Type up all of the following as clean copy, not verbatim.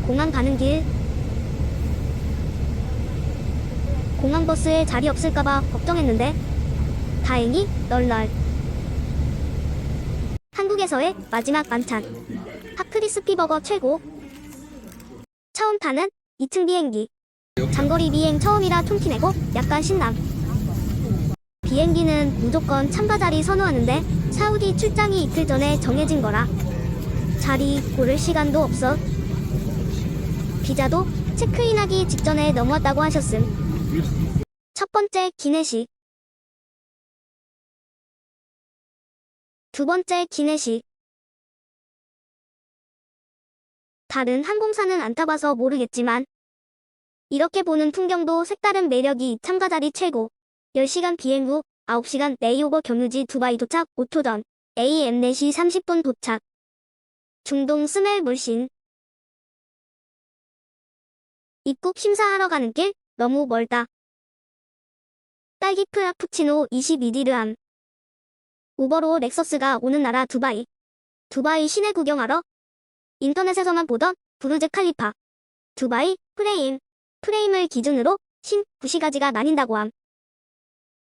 공항 가는 길. 공항 버스에 자리 없을까봐 걱정했는데 다행히 널널. 한국에서의 마지막 만찬. 핫크리스피 버거 최고. 처음 타는 2층 비행기. 장거리 비행 처음이라 퉁튀내고 약간 신남. 비행기는 무조건 참가 자리 선호하는데 사우디 출장이 이틀 전에 정해진 거라 자리 고를 시간도 없어. 비자도 체크인하기 직전에 넘어왔다고 하셨음. 첫 번째 기내식. 두 번째 기내식. 다른 항공사는 안 타봐서 모르겠지만 이렇게 보는 풍경도 색다른 매력이 참가 자리 최고. 10시간 비행 후 9시간 레이오버 경유지 두바이 도착 5초 전. AM 4시 30분 도착. 중동 스멜 물씬. 입국 심사하러 가는 길 너무 멀다. 딸기 프라푸치노 22디르함. 우버로 렉서스가 오는 나라 두바이. 두바이 시내 구경하러 인터넷에서만 보던 부르즈 칼리파. 두바이 프레임을 기준으로 신 9시가지가 나뉜다고 함.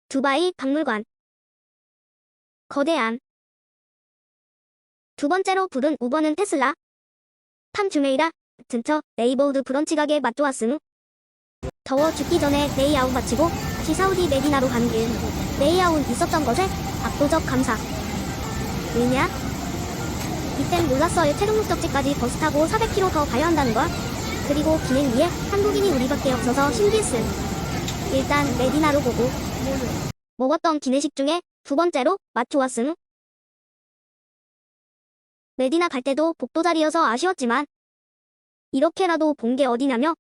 두바이 박물관. 거대함. 두 번째로 부른 우버는 테슬라. 팜 주메이라 근처 레이보우드 브런치 가게 맛 좋았음. 더워 죽기 전에 레이아웃 마치고 다시 사우디 메디나로 가는 길. 레이아웃 있었던 것에 압도적 감사. 왜냐? 이땐 몰랐어요. 최종 목적지까지 버스 타고 400km 더 가야 한다는 걸. 그리고 비행기에 한국인이 우리밖에 없어서 신기했음. 일단 메디나로 보고 먹었던 기내식 중에 두 번째로 맛 좋았음. 메디나 갈 때도 복도 자리여서 아쉬웠지만 이렇게라도 본 게 어디냐며.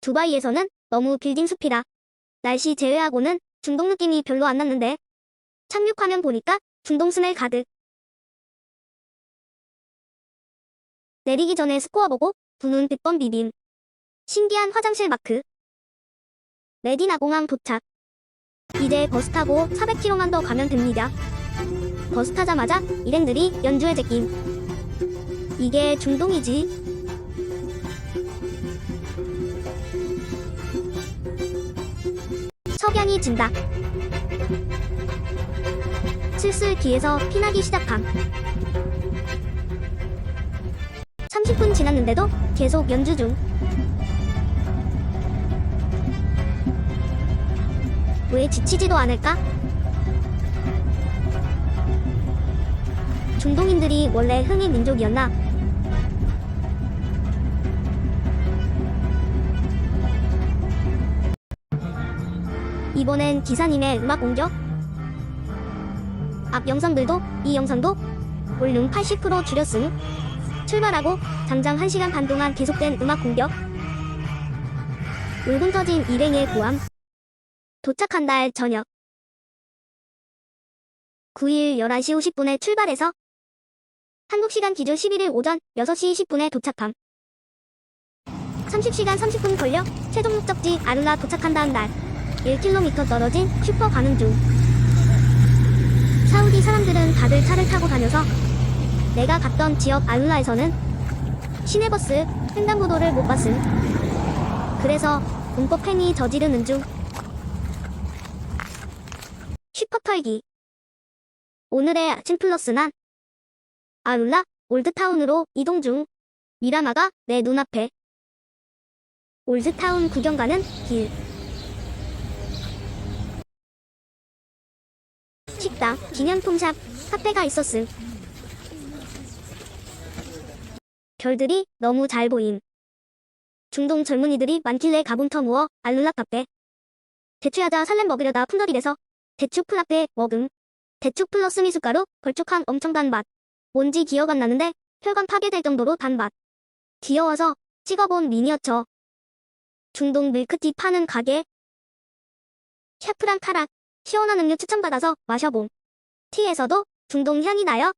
두바이에서는 너무 빌딩 숲이라 날씨 제외하고는 중동 느낌이 별로 안 났는데 착륙화면 보니까 중동 스멜 가득. 내리기 전에 스코어 보고 부는 100번 비빔. 신기한 화장실 마크. 메디나 공항 도착. 이제 버스 타고 400km만 더 가면 됩니다. 버스 타자마자 일행들이 연주회 제낀. 이게 중동이지. 석양이 진다. 슬슬 귀에서 피나기 시작함. 30분 지났는데도 계속 연주 중. 왜 지치지도 않을까? 중동인들이 원래 흥의 민족이었나? 이번엔 기사님의 음악 공격? 앞 영상들도 이 영상도 볼륨 80% 줄였음. 출발하고 장장 1시간 반 동안 계속된 음악 공격. 울분 터진 일행의 고함. 도착한 날 저녁. 9일 11시 50분에 출발해서 한국시간 기준 11일 오전 6시 20분에 도착함. 30시간 30분 걸려 최종 목적지 아룰라 도착한다는 날. 1km 떨어진 슈퍼 가는 중. 사우디 사람들은 다들 차를 타고 다녀서 내가 갔던 지역 아룰라에서는 시내버스 횡단보도를 못 봤음. 그래서 공법 행위 저지르는 중. 슈퍼 털기. 오늘의 아침 플러스난 아룰라 올드타운으로 이동 중. 미라마가 내 눈앞에. 올드타운 구경 가는 길. 식당, 기념품샵, 카페가 있었음. 별들이 너무 잘 보임. 중동 젊은이들이 많길래 가본 터무어 알룰라 카페. 대추야자 살렘 먹으려다 품절이래서 대추 플라페 먹음. 대추 플러스 미숫가루 걸쭉한 엄청 단 맛. 뭔지 기억 안 나는데 혈관 파괴될 정도로 단 맛. 귀여워서 찍어본 미니어처. 중동 밀크티 파는 가게. 샤프랑 카락. 시원한 음료 추천받아서 마셔봄. 티에서도 중동 향이 나요.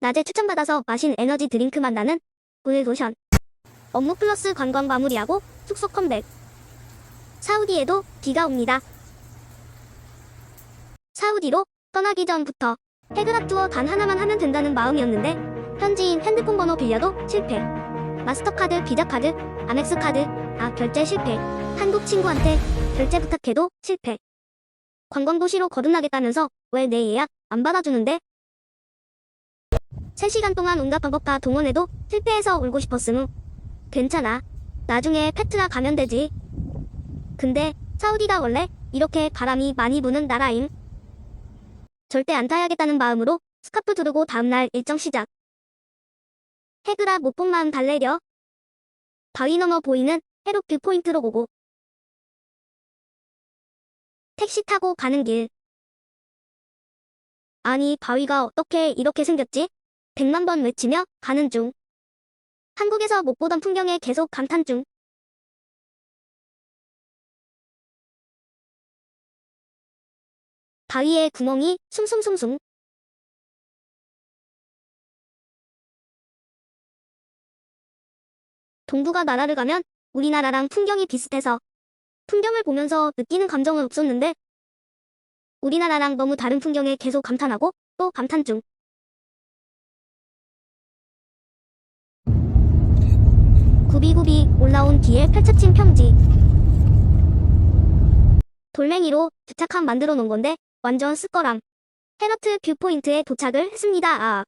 낮에 추천받아서 마신 에너지 드링크 맛 나는 오일 로션. 업무 플러스 관광 마무리하고 숙소 컴백. 사우디에도 비가 옵니다. 사우디로 떠나기 전부터 해그락 투어 단 하나만 하면 된다는 마음이었는데 현지인 핸드폰 번호 빌려도 실패. 마스터카드, 비자카드, 아멕스카드, 결제 실패. 한국 친구한테 결제 부탁해도 실패. 관광도시로 거듭나겠다면서 왜 내 예약 안 받아주는데? 3시간 동안 온갖 방법과 동원해도 실패해서 울고 싶었음. 괜찮아. 나중에 페트라 가면 되지. 근데 사우디가 원래 이렇게 바람이 많이 부는 나라임. 절대 안 타야겠다는 마음으로 스카프 두르고 다음날 일정 시작. 해그라 못 본 마음 달래려. 바위 너머 보이는 해로 뷰포인트로 오고. 택시 타고 가는 길. 아니 바위가 어떻게 이렇게 생겼지? 100만 번 외치며 가는 중. 한국에서 못 보던 풍경에 계속 감탄 중. 바위에 구멍이 숭숭숭숭. 동북아 나라를 가면 우리나라랑 풍경이 비슷해서 풍경을 보면서 느끼는 감정은 없었는데 우리나라랑 너무 다른 풍경에 계속 감탄하고 또 감탄 중. 굽이굽이 올라온 뒤에 펼쳐진 평지. 돌멩이로 부착함 만들어 놓은 건데 완전 쓰거람. 헤너트 뷰포인트에 도착을 했습니다.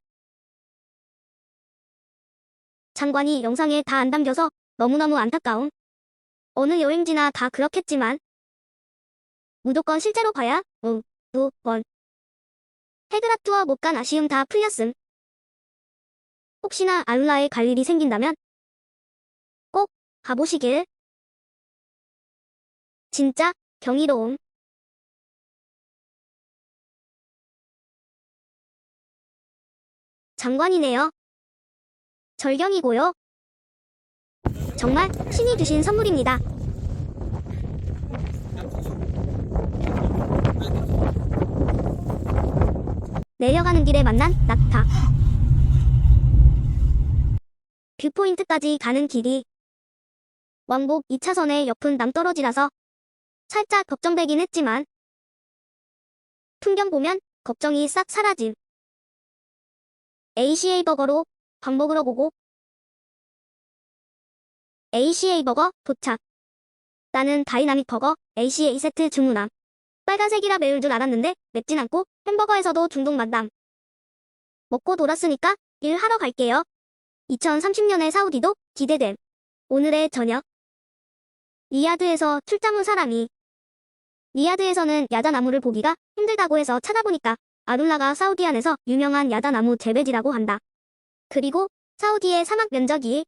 장관이 영상에 다 안 담겨서 너무너무 안타까움. 어느 여행지나 다 그렇겠지만 무조건 실제로 봐야 원. 헤드라 투어 못 간 아쉬움 다 풀렸음. 혹시나 알룰라에 갈 일이 생긴다면 꼭 가보시길. 진짜 경이로움. 장관이네요. 절경이고요. 정말 신이 주신 선물입니다. 내려가는 길에 만난 낙타. 뷰포인트까지 가는 길이 왕복 2차선에 옆은 남떨어지라서 살짝 걱정되긴 했지만 풍경 보면 걱정이 싹 사라짐. ACA 버거로 밥 먹으러 보고 ACA 버거 도착. 나는 다이나믹 버거 ACA 세트 주문함. 빨간색이라 매울 줄 알았는데 맵진 않고 햄버거에서도 중독 만담. 먹고 돌았으니까 일하러 갈게요. 2030년의 사우디도 기대됨. 오늘의 저녁. 리야드에서 출장 온 사람이. 리야드에서는 야자나무를 보기가 힘들다고 해서 찾아보니까 아룰라가 사우디 안에서 유명한 야자나무 재배지라고 한다. 그리고 사우디의 사막 면적이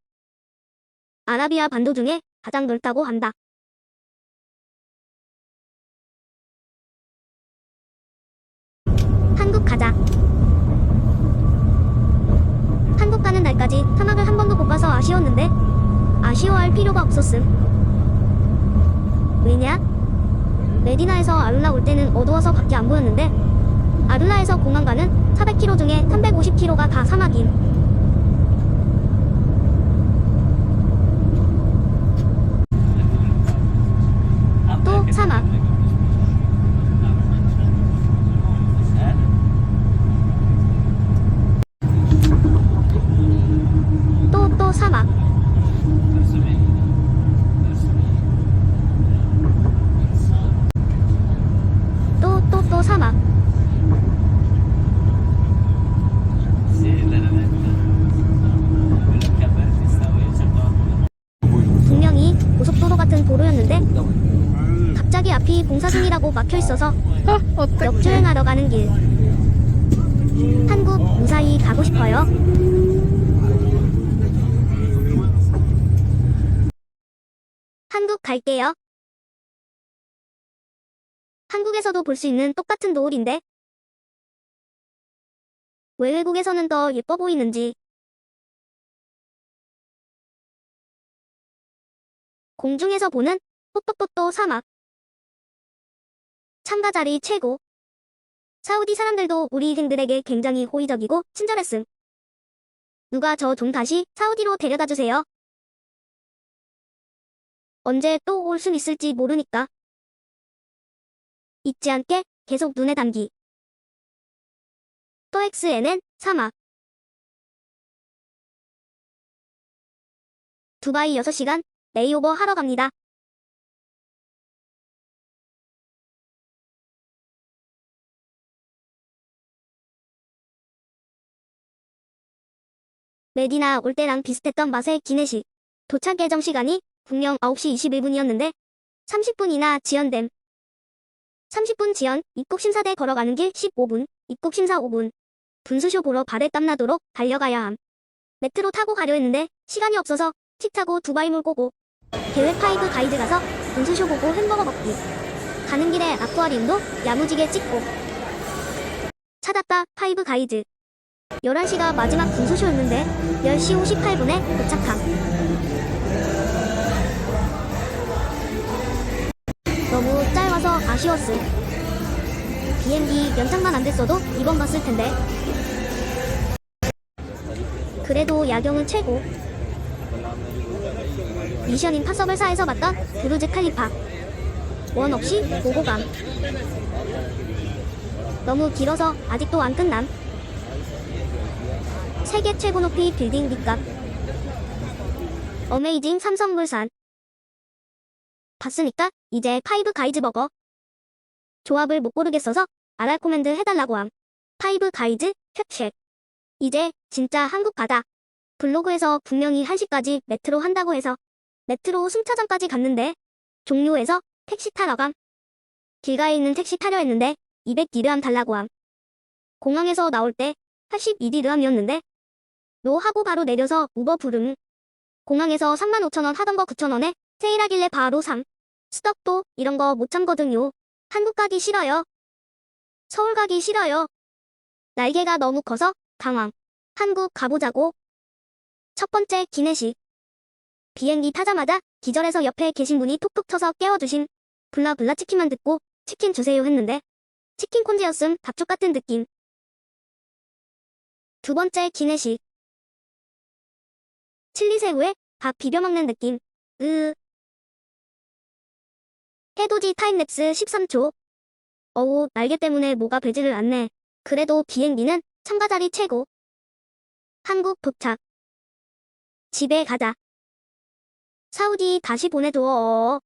아라비아 반도 중에 가장 넓다고 한다. 한국 가자. 한국 가는 날까지 사막을 한 번도 못 가서 아쉬웠는데 아쉬워할 필요가 없었음. 왜냐? 메디나에서 아룰라 올 때는 어두워서 밖에 안 보였는데 아룰라에서 공항 가는 400km 중에 350km가 다 사막임. 또 사막. 또 사막. 또 사막. 분명히 고속도로 같은 도로였는데 갑자기 앞이 공사 중이라고 막혀있어서 역주행하러 가는 길. 한국 무사히 가고 싶어요. 한국 갈게요. 한국에서도 볼 수 있는 똑같은 노을인데 왜 외국에서는 더 예뻐 보이는지. 공중에서 보는 또또또또 사막. 참가 자리 최고. 사우디 사람들도 우리 생들에게 굉장히 호의적이고 친절했음. 누가 저 좀 다시 사우디로 데려다 주세요. 언제 또 올 순 있을지 모르니까. 잊지 않게 계속 눈에 담기. 또 XNN 사막. 두바이 6시간 레이오버 하러 갑니다. 메디나 올 때랑 비슷했던 맛의 기내식. 도착 예정 시간이 분명 9시 21분이었는데 30분이나 지연됨. 30분 지연, 입국 심사대 걸어가는 길 15분, 입국 심사 5분. 분수쇼 보러 발에 땀나도록 달려가야 함. 메트로 타고 가려 했는데 시간이 없어서 틱 타고 두바이몰 꼬고 계획 파이브 가이드 가서 분수쇼 보고 햄버거 먹기. 가는 길에 아쿠아리움도 야무지게 찍고. 찾았다 파이브 가이드. 11시가 마지막 분수쇼였는데 10시 58분에 도착함. 너무 짧아서 아쉬웠음. 비행기 연장만 안 됐어도 이번 봤을 텐데. 그래도 야경은 최고. 미션 임파서블사에서 봤던 부르즈 칼리파. 원 없이 보고 감. 너무 길어서 아직도 안 끝남. 세계 최고 높이 빌딩 밑값. 어메이징 삼성물산. 봤으니까 이제 파이브 가이즈 버거. 조합을 못 고르겠어서 RR 코맨드 해달라고 함. 파이브 가이즈 쉑쉑. 이제 진짜 한국 가다. 블로그에서 분명히 1시까지 메트로 한다고 해서 메트로 승차장까지 갔는데 종료해서 택시 타러 감. 길가에 있는 택시 타려 했는데 200디르함 달라고 함. 공항에서 나올 때 82디르함이었는데 노 하고 바로 내려서 우버 부름. 공항에서 35,000원 하던 거 9,000원에 세일하길래 바로 삼. 스덕도 이런 거 못 참거든요. 한국 가기 싫어요. 서울 가기 싫어요. 날개가 너무 커서 당황. 한국 가보자고. 첫 번째 기내식. 비행기 타자마자 기절해서 옆에 계신 분이 톡톡 쳐서 깨워주신. 블라블라 치킨만 듣고 치킨 주세요 했는데 치킨 콘즈였음 밥쪽 같은 느낌. 두 번째 기내식. 칠리새우에 밥 비벼 먹는 느낌. 해돋이 타임랩스 13초. 어우, 날개 때문에 뭐가 배지를 않네. 그래도 비행기는 참가자리 최고. 한국 도착. 집에 가자. 사우디 다시 보내줘.